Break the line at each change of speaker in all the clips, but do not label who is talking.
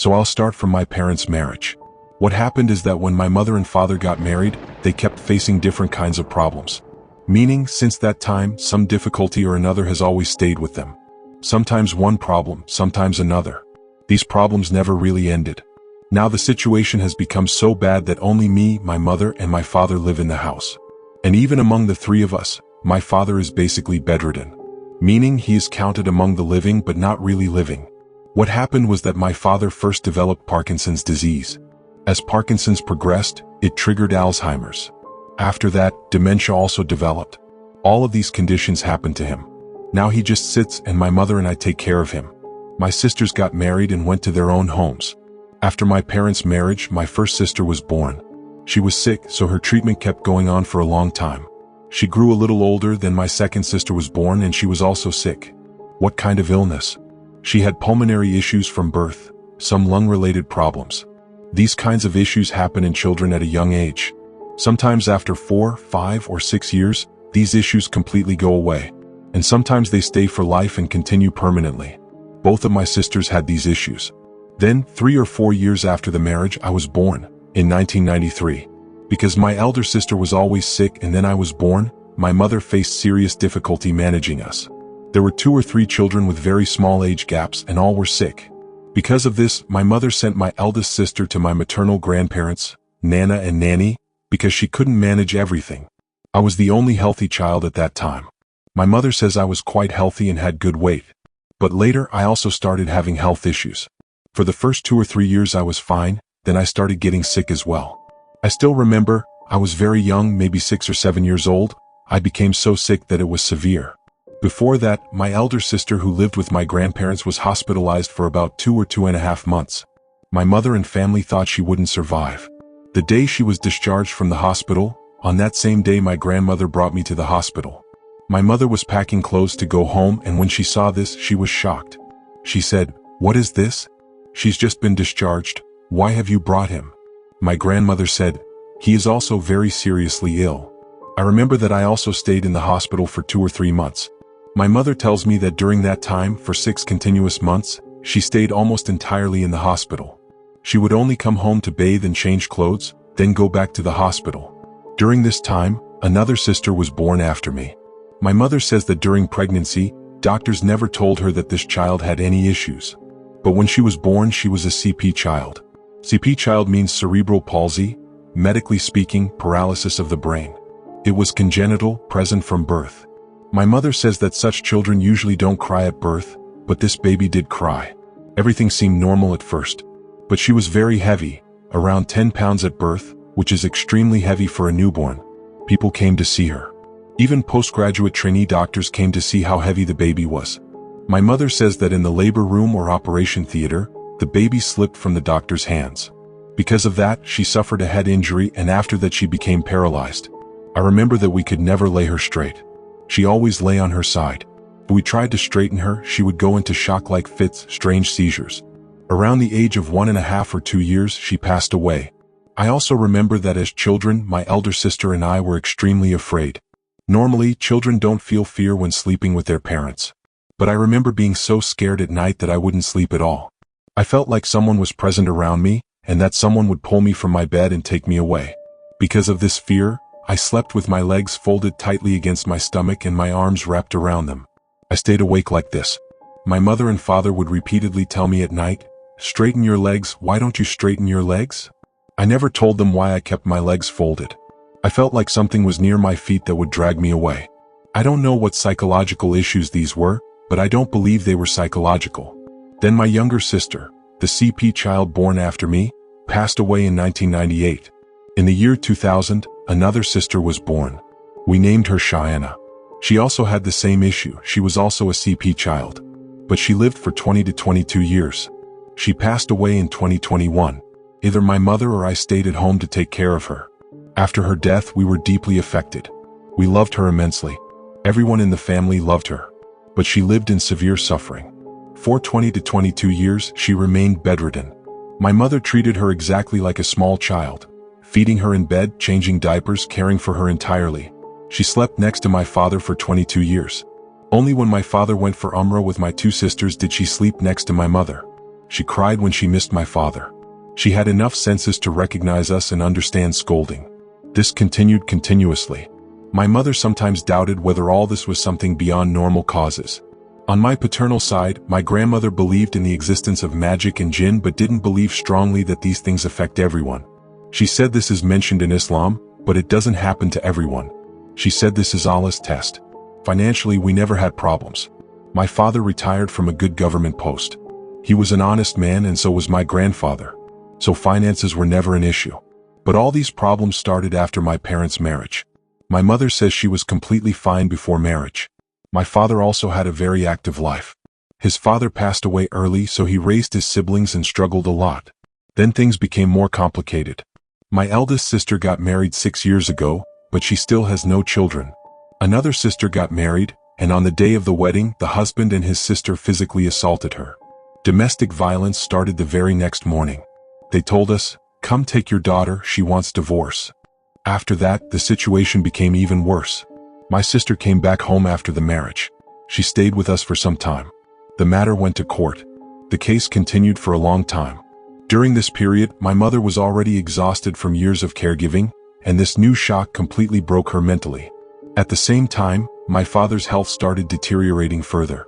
So I'll start from my parents' marriage. What happened is that when my mother and father got married, they kept facing different kinds of problems. Meaning, since that time, some difficulty or another has always stayed with them. Sometimes one problem, sometimes another. These problems never really ended. Now the situation has become so bad that only me, my mother, and my father live in the house. And even among the three of us, my father is basically bedridden. Meaning he is counted among the living but not really living. What happened was that my father first developed Parkinson's disease. As Parkinson's progressed, it triggered Alzheimer's. After that, dementia also developed. All of these conditions happened to him. Now he just sits and my mother and I take care of him. My sisters got married and went to their own homes. After my parents' marriage, my first sister was born. She was sick, so her treatment kept going on for a long time. She grew a little older, then my second sister was born and she was also sick. What kind of illness? She had pulmonary issues from birth, some lung-related problems. These kinds of issues happen in children at a young age. Sometimes after 4, 5, or 6 years, these issues completely go away. And sometimes they stay for life and continue permanently. Both of my sisters had these issues. Then, 3 or 4 years after the marriage, I was born, in 1993. Because my elder sister was always sick and then I was born, my mother faced serious difficulty managing us. There were 2 or 3 children with very small age gaps and all were sick. Because of this, my mother sent my eldest sister to my maternal grandparents, Nana and Nanny, because she couldn't manage everything. I was the only healthy child at that time. My mother says I was quite healthy and had good weight. But later I also started having health issues. For the first 2 or 3 years I was fine, then I started getting sick as well. I still remember, I was very young, maybe 6 or 7 years old. I became so sick that it was severe. Before that, my elder sister who lived with my grandparents was hospitalized for about 2 or 2.5 months. My mother and family thought she wouldn't survive. The day she was discharged from the hospital, on that same day my grandmother brought me to the hospital. My mother was packing clothes to go home and when she saw this, she was shocked. She said, "What is this? She's just been discharged. Why have you brought him?" My grandmother said, "He is also very seriously ill." I remember that I also stayed in the hospital for 2 or 3 months. My mother tells me that during that time, for 6 continuous months, she stayed almost entirely in the hospital. She would only come home to bathe and change clothes, then go back to the hospital. During this time, another sister was born after me. My mother says that during pregnancy, doctors never told her that this child had any issues. But when she was born, she was a CP child. CP child means cerebral palsy, medically speaking, paralysis of the brain. It was congenital, present from birth. My mother says that such children usually don't cry at birth, but this baby did cry. Everything seemed normal at first. But she was very heavy, around 10 pounds at birth, which is extremely heavy for a newborn. People came to see her. Even postgraduate trainee doctors came to see how heavy the baby was. My mother says that in the labor room or operation theater, the baby slipped from the doctor's hands. Because of that, she suffered a head injury and after that she became paralyzed. I remember that we could never lay her straight. She always lay on her side. If we tried to straighten her, she would go into shock-like fits, strange seizures. Around the age of 1.5 or 2 years, she passed away. I also remember that as children, my elder sister and I were extremely afraid. Normally, children don't feel fear when sleeping with their parents. But I remember being so scared at night that I wouldn't sleep at all. I felt like someone was present around me, and that someone would pull me from my bed and take me away. Because of this fear, I slept with my legs folded tightly against my stomach and my arms wrapped around them. I stayed awake like this. My mother and father would repeatedly tell me at night, "Straighten your legs, why don't you straighten your legs?" I never told them why I kept my legs folded. I felt like something was near my feet that would drag me away. I don't know what psychological issues these were, but I don't believe they were psychological. Then my younger sister, the CP child born after me, passed away in 1998. In the year 2000, another sister was born. We named her Cheyenne. She also had the same issue, she was also a CP child. But she lived for 20 to 22 years. She passed away in 2021. Either my mother or I stayed at home to take care of her. After her death, we were deeply affected. We loved her immensely. Everyone in the family loved her. But she lived in severe suffering. For 20 to 22 years, she remained bedridden. My mother treated her exactly like a small child, feeding her in bed, changing diapers, caring for her entirely. She slept next to my father for 22 years. Only when my father went for Umrah with my 2 sisters did she sleep next to my mother. She cried when she missed my father. She had enough senses to recognize us and understand scolding. This continued continuously. My mother sometimes doubted whether all this was something beyond normal causes. On my paternal side, my grandmother believed in the existence of magic and jinn but didn't believe strongly that these things affect everyone. She said this is mentioned in Islam, but it doesn't happen to everyone. She said this is Allah's test. Financially, we never had problems. My father retired from a good government post. He was an honest man and so was my grandfather. So finances were never an issue. But all these problems started after my parents' marriage. My mother says she was completely fine before marriage. My father also had a very active life. His father passed away early, so he raised his siblings and struggled a lot. Then things became more complicated. My eldest sister got married 6 years ago, but she still has no children. Another sister got married, and on the day of the wedding, the husband and his sister physically assaulted her. Domestic violence started the very next morning. They told us, "Come take your daughter, she wants divorce." After that, the situation became even worse. My sister came back home after the marriage. She stayed with us for some time. The matter went to court. The case continued for a long time. During this period, my mother was already exhausted from years of caregiving, and this new shock completely broke her mentally. At the same time, my father's health started deteriorating further.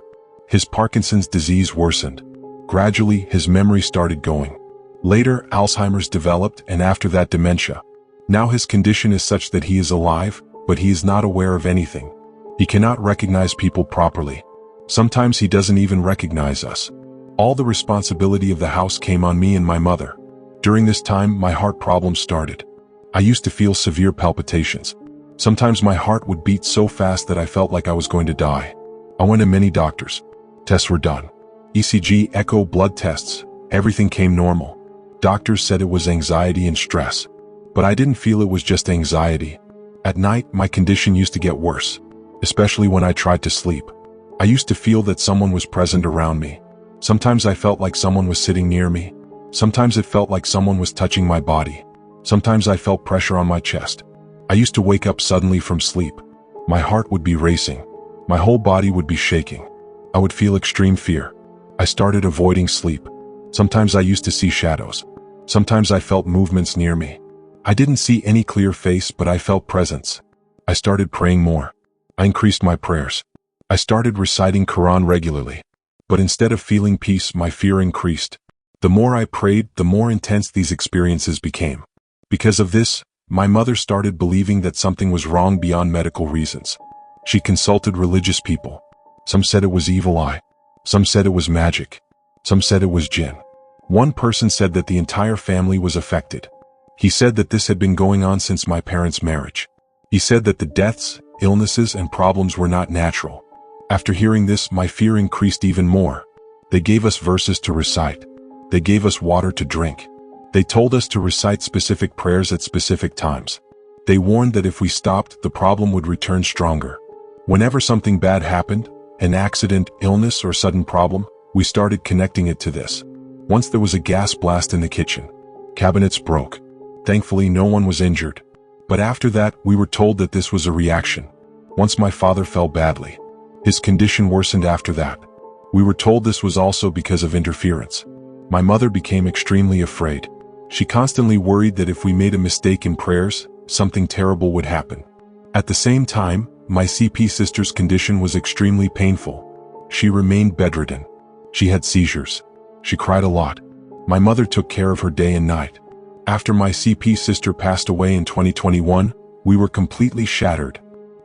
His Parkinson's disease worsened. Gradually, his memory started going. Later, Alzheimer's developed, and after that, dementia. Now his condition is such that he is alive, but he is not aware of anything. He cannot recognize people properly. Sometimes he doesn't even recognize us. All the responsibility of the house came on me and my mother. During this time, my heart problems started. I used to feel severe palpitations. Sometimes my heart would beat so fast that I felt like I was going to die. I went to many doctors. Tests were done. ECG, echo, blood tests. Everything came normal. Doctors said it was anxiety and stress. But I didn't feel it was just anxiety. At night, my condition used to get worse, especially when I tried to sleep. I used to feel that someone was present around me. Sometimes I felt like someone was sitting near me. Sometimes it felt like someone was touching my body. Sometimes I felt pressure on my chest. I used to wake up suddenly from sleep. My heart would be racing. My whole body would be shaking. I would feel extreme fear. I started avoiding sleep. Sometimes I used to see shadows. Sometimes I felt movements near me. I didn't see any clear face, but I felt presence. I started praying more. I increased my prayers. I started reciting Quran regularly. But instead of feeling peace, my fear increased. The more I prayed, the more intense these experiences became. Because of this, my mother started believing that something was wrong beyond medical reasons. She consulted religious people. Some said it was evil eye. Some said it was magic. Some said it was jinn. One person said that the entire family was affected. He said that this had been going on since my parents' marriage. He said that the deaths, illnesses, and problems were not natural. After hearing this, my fear increased even more. They gave us verses to recite. They gave us water to drink. They told us to recite specific prayers at specific times. They warned that if we stopped, the problem would return stronger. Whenever something bad happened, an accident, illness, or sudden problem, we started connecting it to this. Once there was a gas blast in the kitchen. Cabinets broke. Thankfully, no one was injured. But after that, we were told that this was a reaction. Once my father fell badly. His condition worsened after that. We were told this was also because of interference. My mother became extremely afraid. She constantly worried that if we made a mistake in prayers, something terrible would happen. At the same time, my CP sister's condition was extremely painful. She remained bedridden. She had seizures. She cried a lot. My mother took care of her day and night. After my CP sister passed away in 2021, we were completely shattered.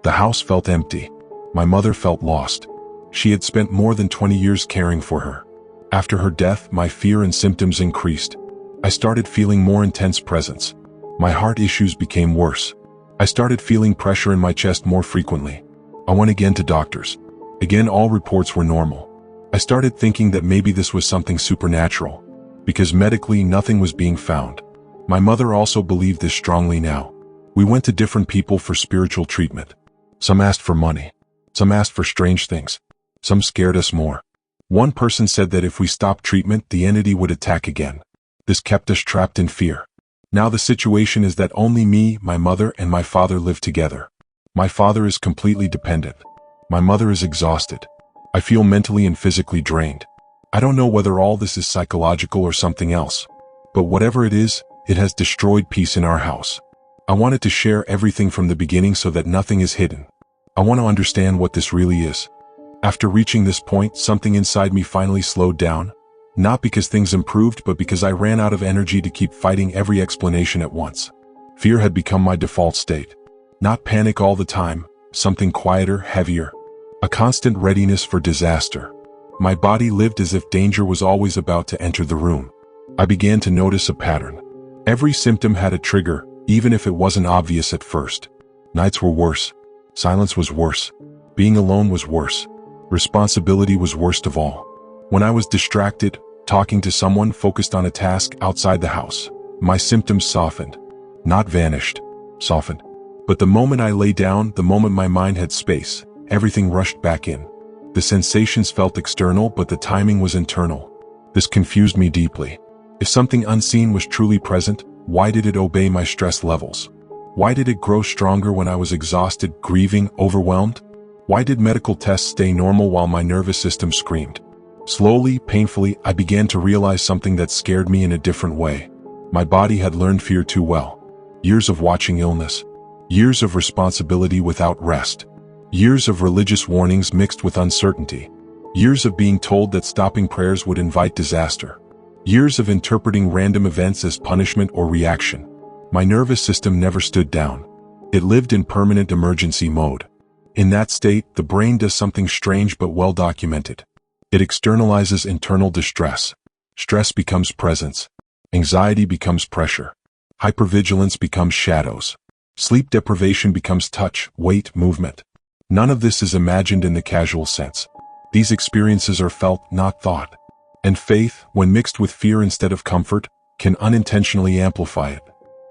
The house felt empty. My mother felt lost. She had spent more than 20 years caring for her. After her death, my fear and symptoms increased. I started feeling more intense presence. My heart issues became worse. I started feeling pressure in my chest more frequently. I went again to doctors. Again, all reports were normal. I started thinking that maybe this was something supernatural, because medically nothing was being found. My mother also believed this strongly now. We went to different people for spiritual treatment. Some asked for money. Some asked for strange things. Some scared us more. One person said that if we stopped treatment, the entity would attack again. This kept us trapped in fear. Now the situation is that only me, my mother, and my father live together. My father is completely dependent. My mother is exhausted. I feel mentally and physically drained. I don't know whether all this is psychological or something else, but whatever it is, it has destroyed peace in our house. I wanted to share everything from the beginning so that nothing is hidden. I want to understand what this really is. After reaching this point, something inside me finally slowed down, not because things improved, but because I ran out of energy to keep fighting every explanation at once. Fear had become my default state. Not panic all the time, something quieter, heavier. A constant readiness for disaster. My body lived as if danger was always about to enter the room. I began to notice a pattern. Every symptom had a trigger, even if it wasn't obvious at first. Nights were worse. Silence was worse. Being alone was worse. Responsibility was worst of all. When I was distracted, talking to someone, focused on a task outside the house, my symptoms softened. Not vanished, softened. But the moment I lay down, the moment my mind had space, everything rushed back in. The sensations felt external, but the timing was internal. This confused me deeply. If something unseen was truly present, why did it obey my stress levels? Why did it grow stronger when I was exhausted, grieving, overwhelmed? Why did medical tests stay normal while my nervous system screamed? Slowly, painfully, I began to realize something that scared me in a different way. My body had learned fear too well. Years of watching illness. Years of responsibility without rest. Years of religious warnings mixed with uncertainty. Years of being told that stopping prayers would invite disaster. Years of interpreting random events as punishment or reaction. My nervous system never stood down. It lived in permanent emergency mode. In that state, the brain does something strange but well documented. It externalizes internal distress. Stress becomes presence. Anxiety becomes pressure. Hypervigilance becomes shadows. Sleep deprivation becomes touch, weight, movement. None of this is imagined in the casual sense. These experiences are felt, not thought. And faith, when mixed with fear instead of comfort, can unintentionally amplify it.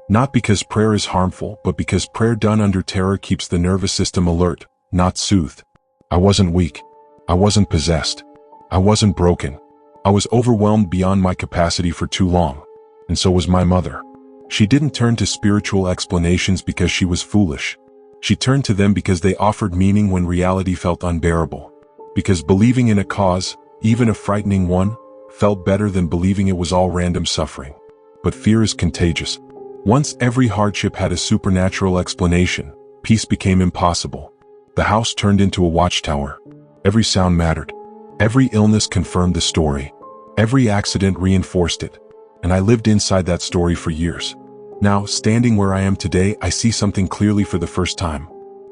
Not because prayer is harmful, but because prayer done under terror keeps the nervous system alert, not soothed. I wasn't weak. I wasn't possessed. I wasn't broken. I was overwhelmed beyond my capacity for too long. And so was my mother. She didn't turn to spiritual explanations because she was foolish. She turned to them because they offered meaning when reality felt unbearable. Because believing in a cause, even a frightening one, felt better than believing it was all random suffering. But fear is contagious. Once every hardship had a supernatural explanation, peace became impossible. The house turned into a watchtower. Every sound mattered. Every illness confirmed the story. Every accident reinforced it. And I lived inside that story for years. Now, standing where I am today, I see something clearly for the first time.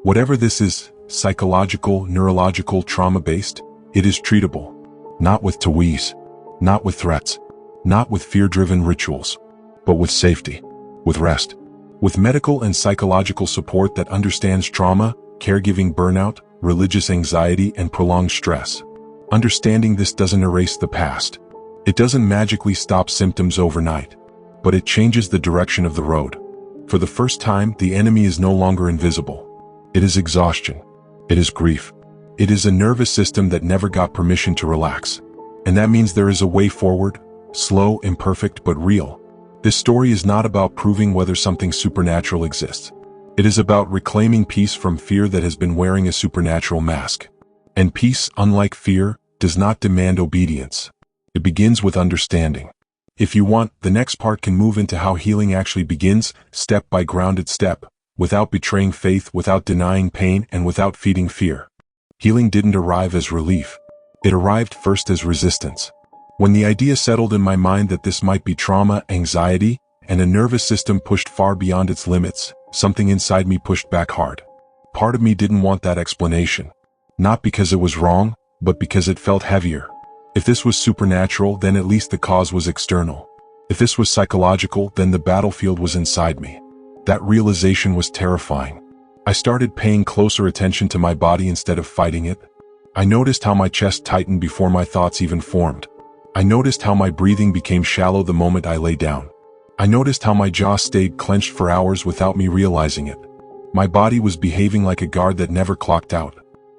Whatever this is, psychological, neurological, trauma-based, it is treatable. Not with taweez. Not with threats. Not with fear-driven rituals. But with safety. With rest. With medical and psychological support that understands trauma, caregiving burnout, religious anxiety, and prolonged stress. Understanding this doesn't erase the past. It doesn't magically stop symptoms overnight. But it changes the direction of the road. For the first time, the enemy is no longer invisible. It is exhaustion. It is grief. It is a nervous system that never got permission to relax. And that means there is a way forward, slow, imperfect, but real. This story is not about proving whether something supernatural exists. It is about reclaiming peace from fear that has been wearing a supernatural mask. And peace, unlike fear, does not demand obedience. It begins with understanding. If you want, the next part can move into how healing actually begins, step by grounded step, without betraying faith, without denying pain, and without feeding fear. Healing didn't arrive as relief. It arrived first as resistance. When the idea settled in my mind that this might be trauma, anxiety, and a nervous system pushed far beyond its limits, something inside me pushed back hard. Part of me didn't want that explanation. Not because it was wrong, but because it felt heavier. If this was supernatural, then at least the cause was external. If this was psychological, then the battlefield was inside me. That realization was terrifying. I started paying closer attention to my body instead of fighting it. I noticed how my chest tightened before my thoughts even formed. I noticed how my breathing became shallow the moment I lay down. I noticed how my jaw stayed clenched for hours without me realizing it. My body was behaving like a guard that never clocked out.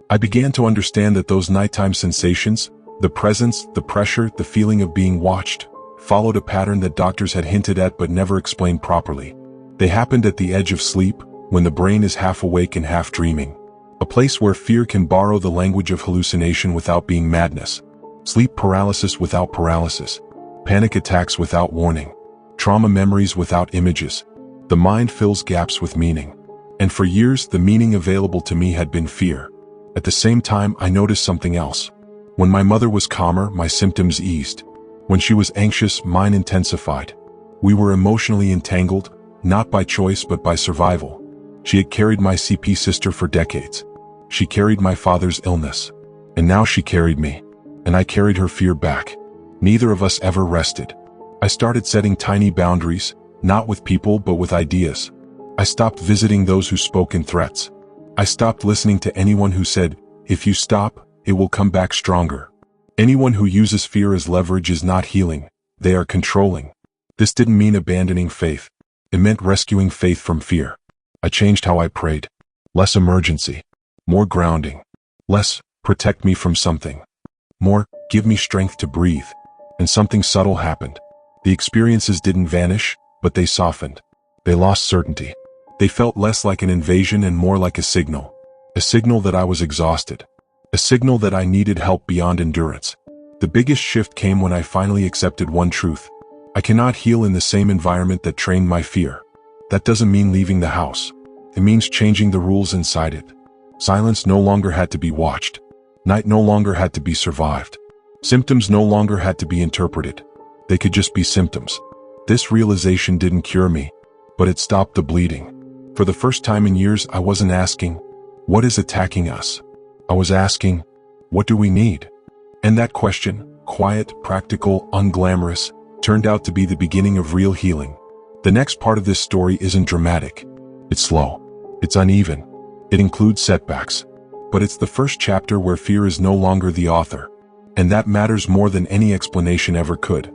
I began to understand that those nighttime sensations, the presence, the pressure, the feeling of being watched, followed a pattern that doctors had hinted at but never explained properly. They happened at the edge of sleep, when the brain is half awake and half dreaming. A place where fear can borrow the language of hallucination without being madness. Sleep paralysis without paralysis. Panic attacks without warning. Trauma memories without images. The mind fills gaps with meaning. And for years, the meaning available to me had been fear. At the same time, I noticed something else. When my mother was calmer, my symptoms eased. When she was anxious, mine intensified. We were emotionally entangled, not by choice but by survival. She had carried my CP sister for decades. She carried my father's illness. And now she carried me. And I carried her fear back. Neither of us ever rested. I started setting tiny boundaries, not with people but with ideas. I stopped visiting those who spoke in threats. I stopped listening to anyone who said, "If you stop, it will come back stronger." Anyone who uses fear as leverage is not healing, they are controlling. This didn't mean abandoning faith. It meant rescuing faith from fear. I changed how I prayed. Less emergency. More grounding. Less, protect me from something. More, give me strength to breathe. And something subtle happened. The experiences didn't vanish, but they softened. They lost certainty. They felt less like an invasion and more like a signal. A signal that I was exhausted. A signal that I needed help beyond endurance. The biggest shift came when I finally accepted one truth. I cannot heal in the same environment that trained my fear. That doesn't mean leaving the house. It means changing the rules inside it. Silence no longer had to be watched. Night no longer had to be survived. Symptoms no longer had to be interpreted. They could just be symptoms. This realization didn't cure me, but it stopped the bleeding. For the first time in years, I wasn't asking, what is attacking us? I was asking, what do we need? And that question, quiet, practical, unglamorous, turned out to be the beginning of real healing. The next part of this story isn't dramatic. It's slow. It's uneven. It includes setbacks. But it's the first chapter where fear is no longer the author. And that matters more than any explanation ever could.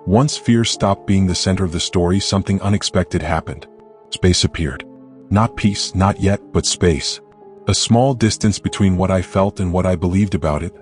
Once fear stopped being the center of the story, something unexpected happened. Space appeared. Not peace, not yet, but space. A small distance between what I felt and what I believed about it.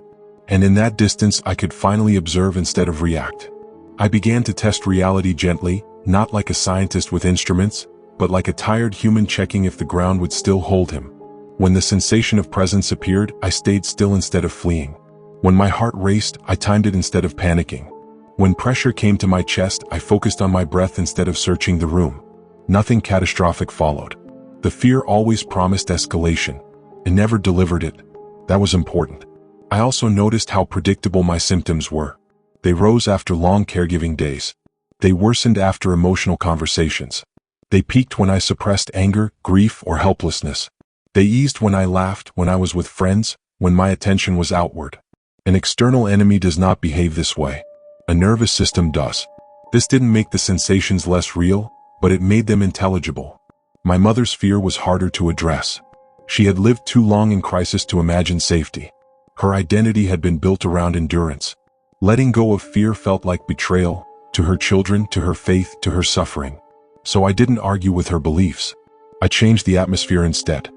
And in that distance, I could finally observe instead of react. I began to test reality gently, not like a scientist with instruments, but like a tired human checking if the ground would still hold him. When the sensation of presence appeared, I stayed still instead of fleeing. When my heart raced, I timed it instead of panicking. When pressure came to my chest, I focused on my breath instead of searching the room. Nothing catastrophic followed. The fear always promised escalation. It never delivered it. That was important. I also noticed how predictable my symptoms were. They rose after long caregiving days. They worsened after emotional conversations. They peaked when I suppressed anger, grief, or helplessness. They eased when I laughed, when I was with friends, when my attention was outward. An external enemy does not behave this way. A nervous system does. This didn't make the sensations less real, but it made them intelligible. My mother's fear was harder to address. She had lived too long in crisis to imagine safety. Her identity had been built around endurance. Letting go of fear felt like betrayal, to her children, to her faith, to her suffering. So I didn't argue with her beliefs. I changed the atmosphere instead.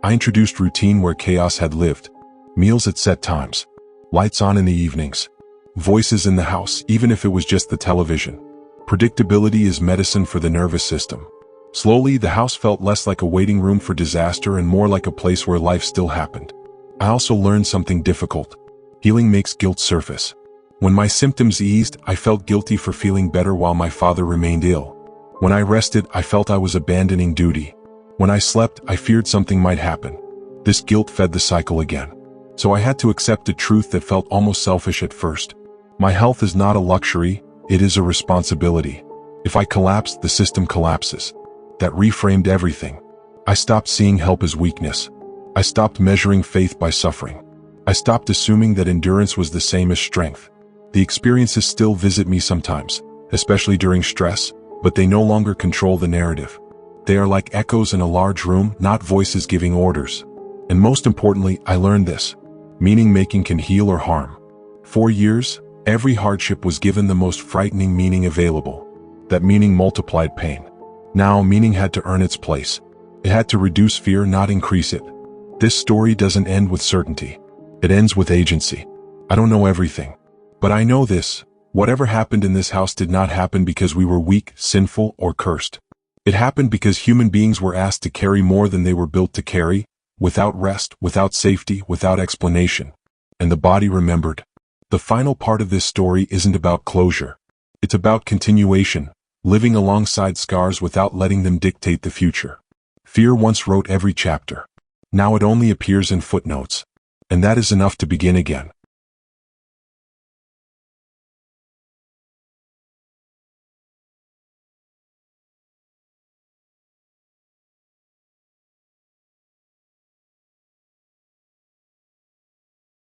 I introduced routine where chaos had lived. Meals at set times. Lights on in the evenings. Voices in the house, even if it was just the television. Predictability is medicine for the nervous system. Slowly, the house felt less like a waiting room for disaster and more like a place where life still happened. I also learned something difficult. Healing makes guilt surface. When my symptoms eased, I felt guilty for feeling better while my father remained ill. When I rested, I felt I was abandoning duty. When I slept, I feared something might happen. This guilt fed the cycle again. So I had to accept a truth that felt almost selfish at first. My health is not a luxury, it is a responsibility. If I collapse, the system collapses. That reframed everything. I stopped seeing help as weakness. I stopped measuring faith by suffering. I stopped assuming that endurance was the same as strength. The experiences still visit me sometimes, especially during stress, but they no longer control the narrative. They are like echoes in a large room, not voices giving orders. And most importantly, I learned this. Meaning making can heal or harm. For years, every hardship was given the most frightening meaning available. That meaning multiplied pain. Now, meaning had to earn its place. It had to reduce fear, not increase it. This story doesn't end with certainty. It ends with agency. I don't know everything. But I know this. Whatever happened in this house did not happen because we were weak, sinful, or cursed. It happened because human beings were asked to carry more than they were built to carry, without rest, without safety, without explanation. And the body remembered. The final part of this story isn't about closure. It's about continuation, living alongside scars without letting them dictate the future. Fear once wrote every chapter. Now it only appears in footnotes. And that is enough to begin again.